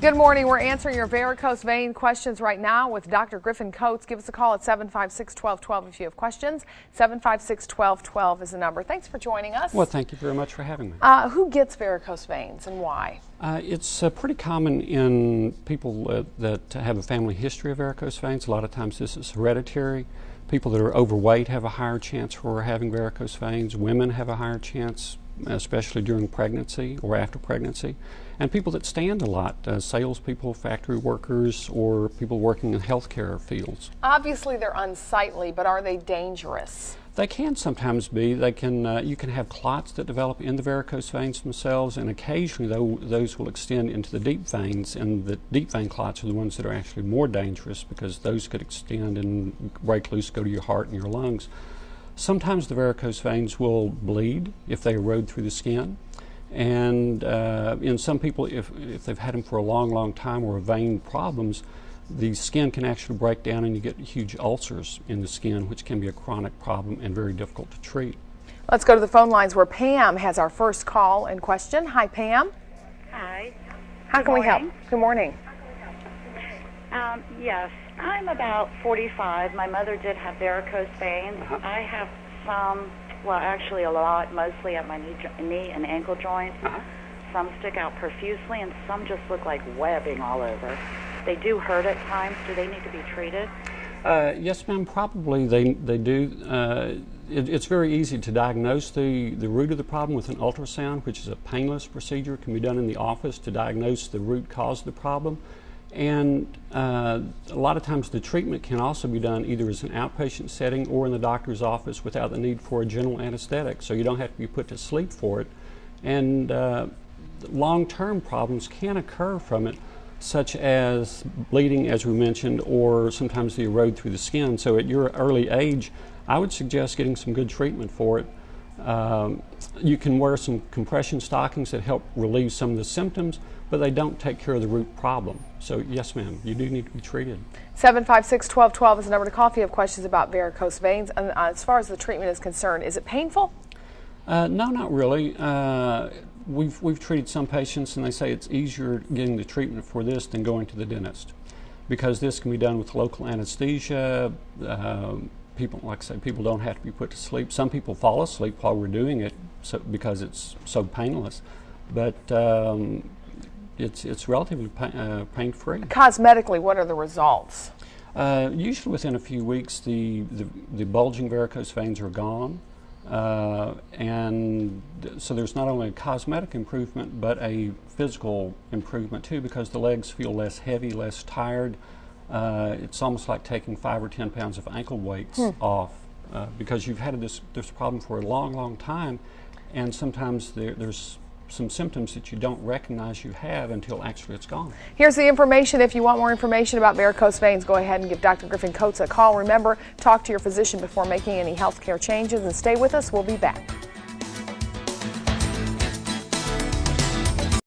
Good morning. We're answering your varicose vein questions right now with Dr. Griffin Coates. Give us a call at 756-1212 if you have questions. 756-1212 is the number. Thanks for joining us. Well, thank you very much for having me. Who gets varicose veins and why? It's pretty common in people that have a family history of varicose veins. A lot of times this is hereditary. People that are overweight have a higher chance for having varicose veins. Women have a higher chance, especially during pregnancy or after pregnancy. And people that stand a lot, salespeople, factory workers, or people working in healthcare fields. Obviously they're unsightly, but are they dangerous? They can sometimes be. They can. You can have clots that develop in the varicose veins themselves, and occasionally those will extend into the deep veins, and the deep vein clots are the ones that are actually more dangerous because those could extend and break loose, go to your heart and your lungs. Sometimes the varicose veins will bleed if they erode through the skin. And in some people, if they've had them for a long time or vein problems, the skin can actually break down and you get huge ulcers in the skin, which can be a chronic problem and very difficult to treat. Let's go to the phone lines where Pam has our first call and question. Hi, Pam. Hi. How can we help? Good morning. Yes, I'm about 45. My mother did have varicose veins. I have some, well, actually a lot, mostly at my knee and ankle joints. Some stick out profusely, and some just look like webbing all over. They do hurt at times. Do they need to be treated? Yes, ma'am, probably they do. It's very easy to diagnose the root of the problem with an ultrasound, which is a painless procedure. It can be done in the office to diagnose the root cause of the problem. And a lot of times the treatment can also be done either as an outpatient setting or in the doctor's office without the need for a general anesthetic, so you don't have to be put to sleep for it. And long-term problems can occur from it, such as bleeding, as we mentioned, or sometimes the erode through the skin. So at your early age, I would suggest getting some good treatment for it. You can wear some compression stockings that help relieve some of the symptoms, but they don't take care of the root problem. So yes, ma'am, you do need to be treated. 756-1212 is the number to call if you have questions about varicose veins. And as far as the treatment is concerned, is it painful? No, not really. We've treated some patients and they say it's easier getting the treatment for this than going to the dentist, because this can be done with local anesthesia. People, like I say, people don't have to be put to sleep. Some people fall asleep while we're doing it because it's so painless, but it's relatively pain-free. Cosmetically, what are the results? Usually within a few weeks, the bulging varicose veins are gone. And so there's not only a cosmetic improvement, but a physical improvement too, because the legs feel less heavy, less tired. It's almost like taking 5 or 10 pounds of ankle weights off, because you've had this problem for a long time, and sometimes there's some symptoms that you don't recognize you have until actually it's gone. Here's the information. If you want more information about varicose veins, go ahead and give Dr. Griffin Coates a call. Remember, talk to your physician before making any health care changes, and stay with us. We'll be back.